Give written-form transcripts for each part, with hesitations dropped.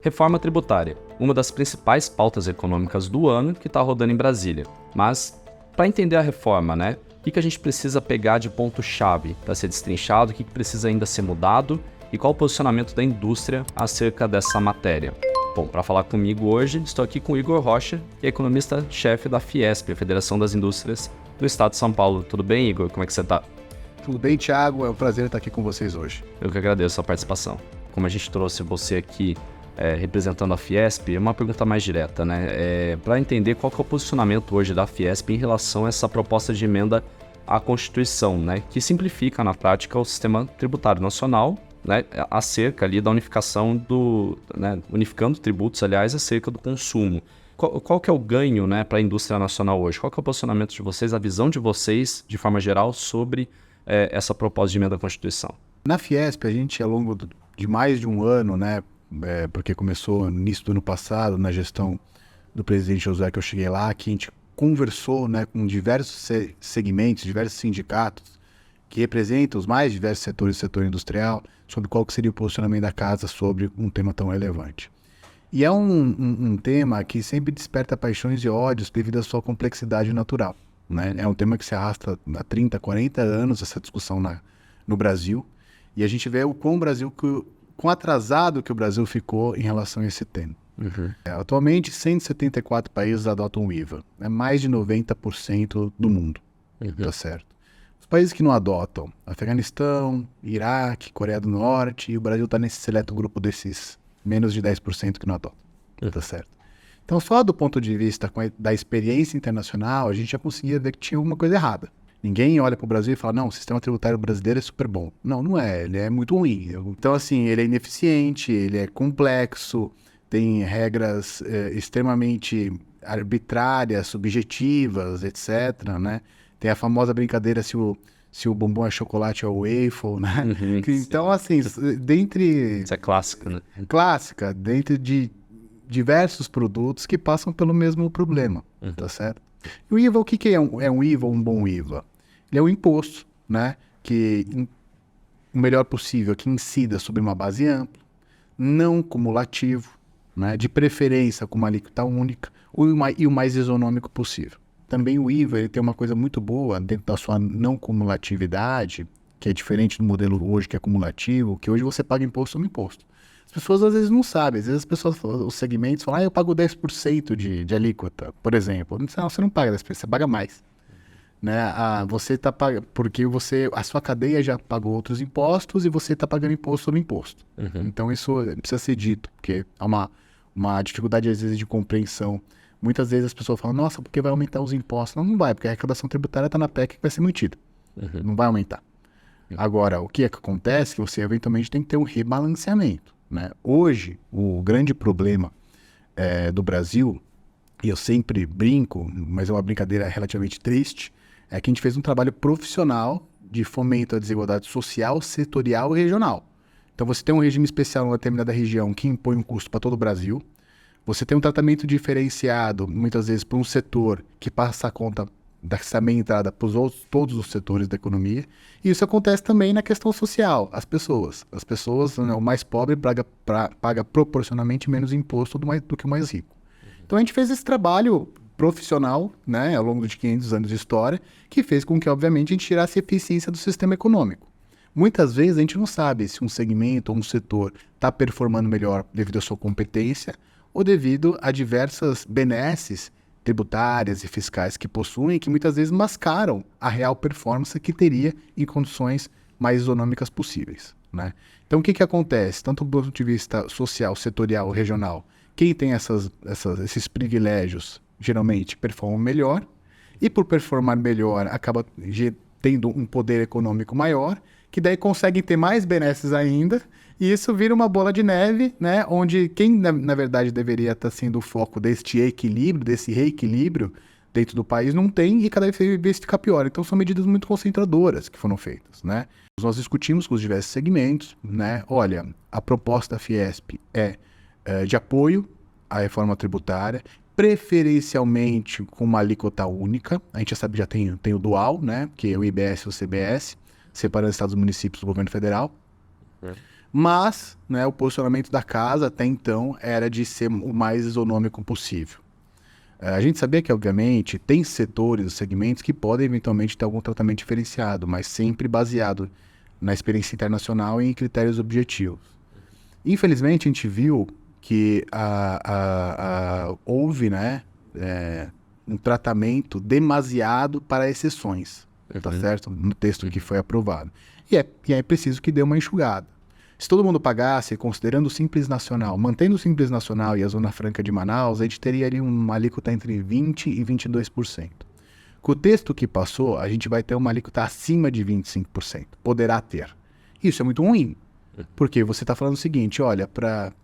Reforma tributária, uma das principais pautas econômicas do ano que está rodando em Brasília. Mas, para entender a reforma, o que a gente precisa pegar de ponto-chave para ser destrinchado, o que precisa ainda ser mudado e qual o posicionamento da indústria acerca dessa matéria? Bom, para falar comigo hoje, estou aqui com o Igor Rocha, que é economista-chefe da Fiesp, a Federação das Indústrias do Estado de São Paulo. Tudo bem, Igor? Como é que você está? Tudo bem, Thiago? É um prazer estar aqui com vocês hoje. Eu que agradeço a participação. Como a gente trouxe você aqui representando a Fiesp, é uma pergunta mais direta, para entender qual que é o posicionamento hoje da Fiesp em relação a essa proposta de emenda à Constituição, que simplifica na prática o sistema tributário nacional, acerca ali da unificação unificando tributos, aliás, acerca do consumo. Qual que é o ganho para a indústria nacional hoje? Qual que é o posicionamento de vocês, a visão de vocês, de forma geral, sobre essa proposta de emenda à Constituição? Na Fiesp, a gente, ao longo de mais de um ano, porque começou no início do ano passado, na gestão do presidente Josué, que eu cheguei lá, que a gente conversou com diversos segmentos, diversos sindicatos, que representam os mais diversos setores do setor industrial, sobre qual que seria o posicionamento da casa sobre um tema tão relevante. E é um tema que sempre desperta paixões e ódios devido à sua complexidade natural. É um tema que se arrasta há 30, 40 anos, essa discussão no Brasil, e a gente vê o quão atrasado que o Brasil ficou em relação a esse tema. Uhum. Atualmente, 174 países adotam o IVA, mais de 90% do mundo, tá certo? Os países que não adotam, Afeganistão, Iraque, Coreia do Norte, e o Brasil está nesse seleto grupo desses menos de 10% que não adotam, tá certo? Então, só do ponto de vista da experiência internacional, a gente já conseguia ver que tinha alguma coisa errada. Ninguém olha para o Brasil e fala, não, o sistema tributário brasileiro é super bom. Não, não é, ele é muito ruim. Então, assim, ele é ineficiente, ele é complexo, tem regras extremamente arbitrárias, subjetivas, etc., Tem a famosa brincadeira se o bombom é chocolate ou waffle, Uhum, Então, assim, dentre... Isso é clássico, Clássica, dentro de diversos produtos que passam pelo mesmo problema, tá certo? E o IVA, o que é um IVA ou um bom IVA? Ele é um imposto, que o melhor possível que incida sobre uma base ampla, não cumulativo, de preferência com uma alíquota única e o mais isonômico possível. Também o IVA ele tem uma coisa muito boa dentro da sua não cumulatividade, que é diferente do modelo hoje que é cumulativo, que hoje você paga imposto sobre imposto. As pessoas às vezes não sabem, às vezes as pessoas, os segmentos falam, eu pago 10% de alíquota, por exemplo. Não, você não paga 10%, você paga mais. Você está pagando, porque a sua cadeia já pagou outros impostos e você está pagando imposto sobre imposto. Então isso precisa ser dito, porque há uma dificuldade às vezes de compreensão. Muitas vezes as pessoas falam, nossa, porque vai aumentar os impostos? Não vai, porque a arrecadação tributária está na PEC que vai ser mantida. Não vai aumentar. Agora, o que é que acontece? Que você eventualmente tem que ter um rebalanceamento. Hoje, o grande problema do Brasil, e eu sempre brinco, mas é uma brincadeira relativamente triste, é que a gente fez um trabalho profissional de fomento à desigualdade social, setorial e regional. Então você tem um regime especial numa determinada região que impõe um custo para todo o Brasil, você tem um tratamento diferenciado, muitas vezes, para um setor que passa a conta dessa meia entrada para todos os setores da economia. E isso acontece também na questão social. As pessoas, o mais pobre paga proporcionalmente menos imposto do que o mais rico. Então a gente fez esse trabalho profissional, ao longo de 500 anos de história, que fez com que, obviamente, a gente tirasse a eficiência do sistema econômico. Muitas vezes a gente não sabe se um segmento ou um setor está performando melhor devido à sua competência ou devido a diversas benesses tributárias e fiscais que possuem, que muitas vezes mascaram a real performance que teria em condições mais isonômicas possíveis. Então, o que acontece? Tanto do ponto de vista social, setorial, regional, quem tem esses privilégios, geralmente, performa melhor, e por performar melhor, acaba tendo um poder econômico maior, que daí conseguem ter mais benesses ainda, e isso vira uma bola de neve, onde quem, na verdade, deveria estar sendo o foco deste equilíbrio, desse reequilíbrio dentro do país, não tem, e cada vez fica pior. Então, são medidas muito concentradoras que foram feitas. Nós discutimos com os diversos segmentos, olha, a proposta da Fiesp é de apoio à reforma tributária, preferencialmente com uma alíquota única. A gente já sabe que já tem o dual, que é o IBS e o CBS, separando estados e municípios do governo federal. Mas, né, o posicionamento da casa até então era de ser o mais isonômico possível. A gente sabia que, obviamente, tem setores, segmentos que podem eventualmente ter algum tratamento diferenciado, mas sempre baseado na experiência internacional e em critérios objetivos. Infelizmente, a gente viu que houve, né, um tratamento demasiado para exceções, tá certo? No texto que foi aprovado. E é preciso que dê uma enxugada. Se todo mundo pagasse, considerando o Simples Nacional, mantendo o Simples Nacional e a Zona Franca de Manaus, a gente teria ali uma alíquota entre 20% e 22%. Com o texto que passou, a gente vai ter uma alíquota acima de 25%. Poderá ter. Isso é muito ruim, porque você está falando o seguinte, olha,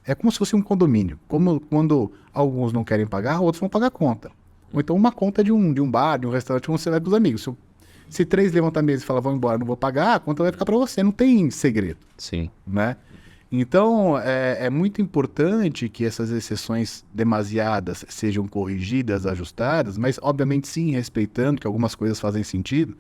é como se fosse um condomínio. Como quando alguns não querem pagar, outros vão pagar a conta. Ou então uma conta de um bar, de um restaurante, onde você vai com os amigos. Se 3 levantam a mesa e falam, vão embora, não vou pagar, a conta vai ficar para você, não tem segredo. Sim. Né? Então, é muito importante que essas exceções demasiadas sejam corrigidas, ajustadas, mas, obviamente, sim, respeitando que algumas coisas fazem sentido.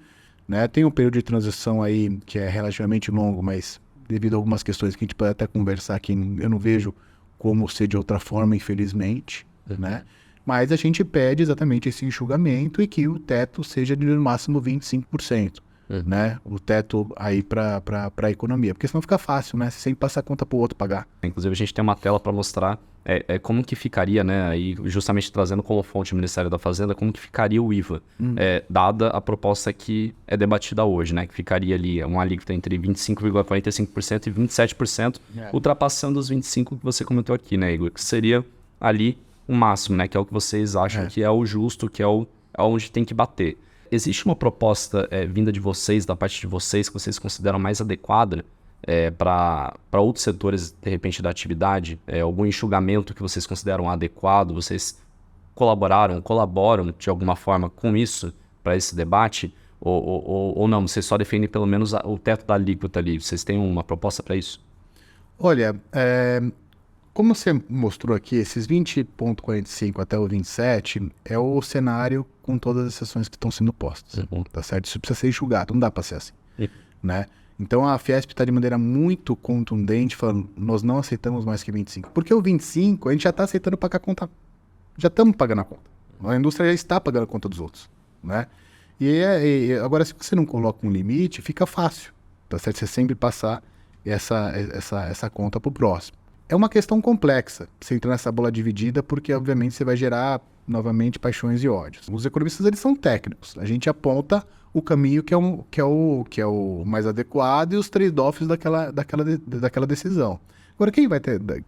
Né? Tem um período de transição aí que é relativamente longo, mas devido a algumas questões que a gente pode até conversar aqui, eu não vejo como ser de outra forma, infelizmente, né? Mas a gente pede exatamente esse enxugamento e que o teto seja de no máximo 25%, né? O teto aí para a economia, porque senão fica fácil, né? Você sempre passa a conta para o outro pagar. Inclusive a gente tem uma tela para mostrar como que ficaria, né? Aí justamente trazendo como fonte o Ministério da Fazenda, como que ficaria o IVA, dada a proposta que é debatida hoje, né? Que ficaria ali uma alíquota entre 25,45% e 27%, ultrapassando os 25% que você comentou aqui, né, Igor? Que seria ali o máximo, né? Que é o que vocês acham que é o justo, que é onde tem que bater. Existe uma proposta vinda de vocês, da parte de vocês, que vocês consideram mais adequada para outros setores, de repente, da atividade? Algum enxugamento que vocês consideram adequado? Vocês colaboram de alguma forma com isso, para esse debate? Ou não? Vocês só defendem pelo menos o teto da alíquota ali? Vocês têm uma proposta para isso? Olha, como você mostrou aqui, esses 20,45 até o 27 é o cenário com todas as exceções que estão sendo postas, tá certo? Isso precisa ser enxugado, não dá para ser assim, né? Então a Fiesp está de maneira muito contundente falando, nós não aceitamos mais que 25. Porque o 25 a gente já está aceitando pagar a conta, já estamos pagando a conta. A indústria já está pagando a conta dos outros, né? E agora se você não coloca um limite, fica fácil, tá certo? Você sempre passar essa conta para o próximo. É uma questão complexa, você entra nessa bola dividida, porque obviamente você vai gerar novamente paixões e ódios. Os economistas eles são técnicos, a gente aponta o caminho que é o mais adequado e os trade-offs daquela decisão. Agora,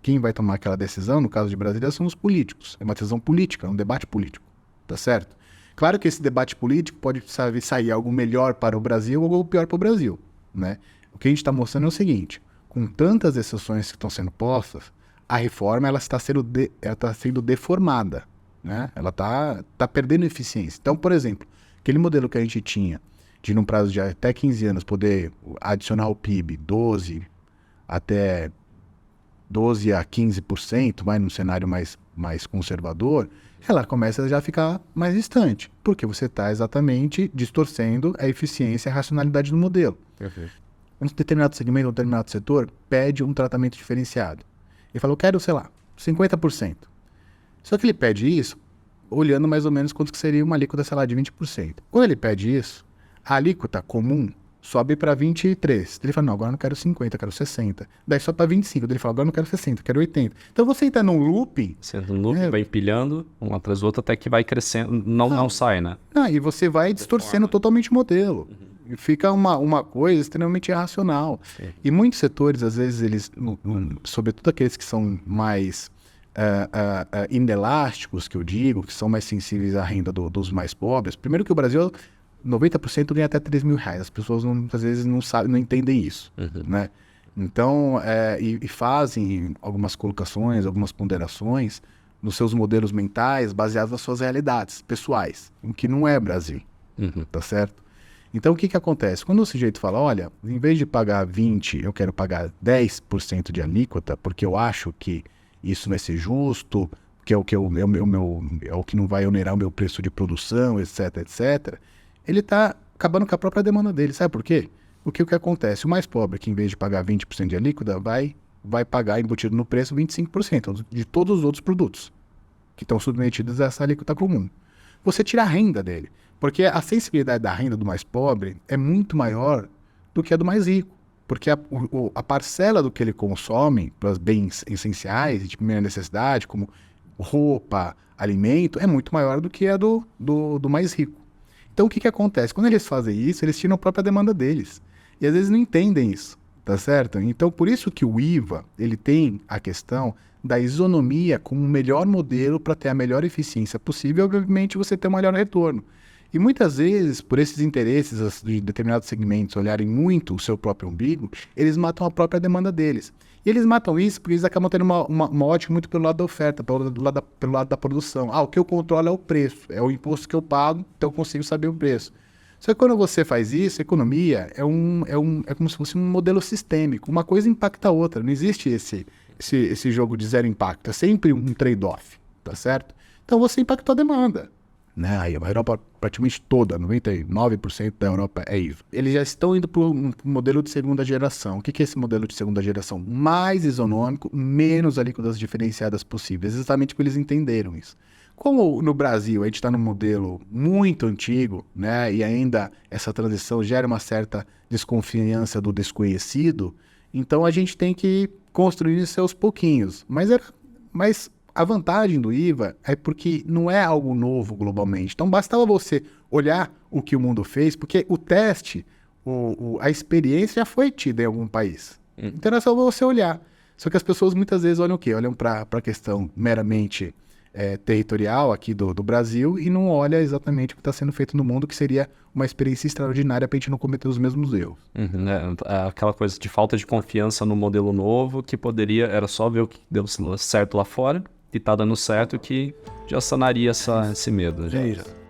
quem vai tomar aquela decisão, no caso de Brasília, são os políticos. É uma decisão política, é um debate político, tá certo? Claro que esse debate político pode sair algo melhor para o Brasil ou algo pior para o Brasil, né? O que a gente está mostrando é o seguinte, com tantas exceções que estão sendo postas, a reforma ela está sendo deformada, né? Ela está perdendo eficiência. Então, por exemplo, aquele modelo que a gente tinha de, num prazo de até 15 anos, poder adicionar ao PIB 12 a 15%, mas num cenário mais conservador, ela começa a já ficar mais distante, porque você está exatamente distorcendo a eficiência e a racionalidade do modelo. Perfeito. Um determinado segmento, um determinado setor, pede um tratamento diferenciado. Ele fala, eu quero, sei lá, 50%. Só que ele pede isso olhando mais ou menos quanto que seria uma alíquota, sei lá, de 20%. Quando ele pede isso, a alíquota comum sobe para 23%. Ele fala, não, agora eu não quero 50%, eu quero 60%. Daí sobe para 25%. Ele fala, agora eu não quero 60%, eu quero 80%. Então você entra num looping... Você entra num looping, vai empilhando, um atrás do outro, até que vai crescendo, não sai, né? E você vai distorcendo totalmente o modelo. Fica uma coisa extremamente irracional. Sim. E muitos setores, às vezes, eles, sobretudo aqueles que são mais inelásticos, que eu digo, que são mais sensíveis à renda dos mais pobres. Primeiro que o Brasil, 90% ganha até R$3.000. As pessoas, às vezes, não entendem isso, né? Então, e fazem algumas colocações, algumas ponderações nos seus modelos mentais baseados nas suas realidades pessoais, o que não é Brasil, tá certo? Então, o que acontece? Quando o sujeito fala, olha, em vez de pagar 20%, eu quero pagar 10% de alíquota, porque eu acho que isso vai ser justo, que é o que não vai onerar o meu preço de produção, etc, etc. Ele está acabando com a própria demanda dele. Sabe por quê? o que acontece? O mais pobre, que em vez de pagar 20% de alíquota, vai pagar embutido no preço 25% de todos os outros produtos que estão submetidos a essa alíquota comum. Você tira a renda dele, porque a sensibilidade da renda do mais pobre é muito maior do que a do mais rico, porque a parcela do que ele consome para os bens essenciais de primeira necessidade, como roupa, alimento, é muito maior do que a do mais rico. Então o que acontece? Quando eles fazem isso, eles tiram a própria demanda deles. E às vezes não entendem isso, tá certo? Então por isso que o IVA, ele tem a questão da isonomia como o melhor modelo para ter a melhor eficiência possível e, obviamente, você ter um melhor retorno. E muitas vezes, por esses interesses de determinados segmentos olharem muito o seu próprio umbigo, eles matam a própria demanda deles. E eles matam isso porque eles acabam tendo uma ótica muito pelo lado da oferta, pelo lado da produção. O que eu controlo é o preço, é o imposto que eu pago, então eu consigo saber o preço. Só que quando você faz isso, a economia é como se fosse um modelo sistêmico. Uma coisa impacta a outra. Não existe esse jogo de zero impacto. É sempre um trade-off, tá certo? Então você impactou a demanda. Né? Aí a Europa praticamente toda, 99% da Europa é isso. Eles já estão indo para um modelo de segunda geração. O que é esse modelo de segunda geração? Mais isonômico, menos alíquotas diferenciadas possíveis. Exatamente porque eles entenderam isso. Como no Brasil a gente está num modelo muito antigo, né, e ainda essa transição gera uma certa desconfiança do desconhecido, então a gente tem que construir isso aos pouquinhos. Mas a vantagem do IVA é porque não é algo novo globalmente. Então bastava você olhar o que o mundo fez, porque o teste, a experiência já foi tida em algum país. Então era só você olhar. Só que as pessoas muitas vezes olham o quê? Olham para a questão meramente territorial aqui do Brasil e não olha exatamente o que está sendo feito no mundo, que seria uma experiência extraordinária para a gente não cometer os mesmos erros. Aquela coisa de falta de confiança no modelo novo, que era só ver o que deu certo lá fora e tá dando certo, que já sanaria esse medo.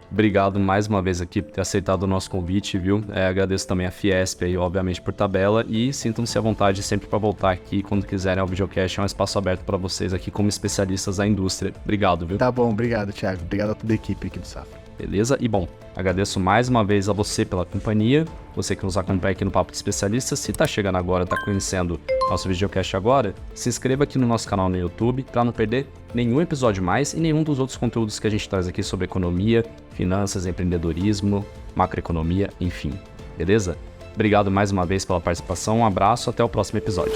Obrigado mais uma vez aqui por ter aceitado o nosso convite, viu? Agradeço também a Fiesp aí, obviamente, por tabela, e sintam-se à vontade sempre para voltar aqui quando quiserem ao videocast. É um espaço aberto para vocês aqui como especialistas da indústria. Obrigado, viu? Tá bom, obrigado, Thiago. Obrigado a toda a equipe aqui do Safra. Beleza? E bom, agradeço mais uma vez a você pela companhia, você que nos acompanha aqui no Papo de Especialistas. Se tá chegando agora, tá conhecendo nosso videocast agora, se inscreva aqui no nosso canal no YouTube para não perder nenhum episódio mais e nenhum dos outros conteúdos que a gente traz aqui sobre economia, finanças, empreendedorismo, macroeconomia, enfim. Beleza? Obrigado mais uma vez pela participação, um abraço, até o próximo episódio.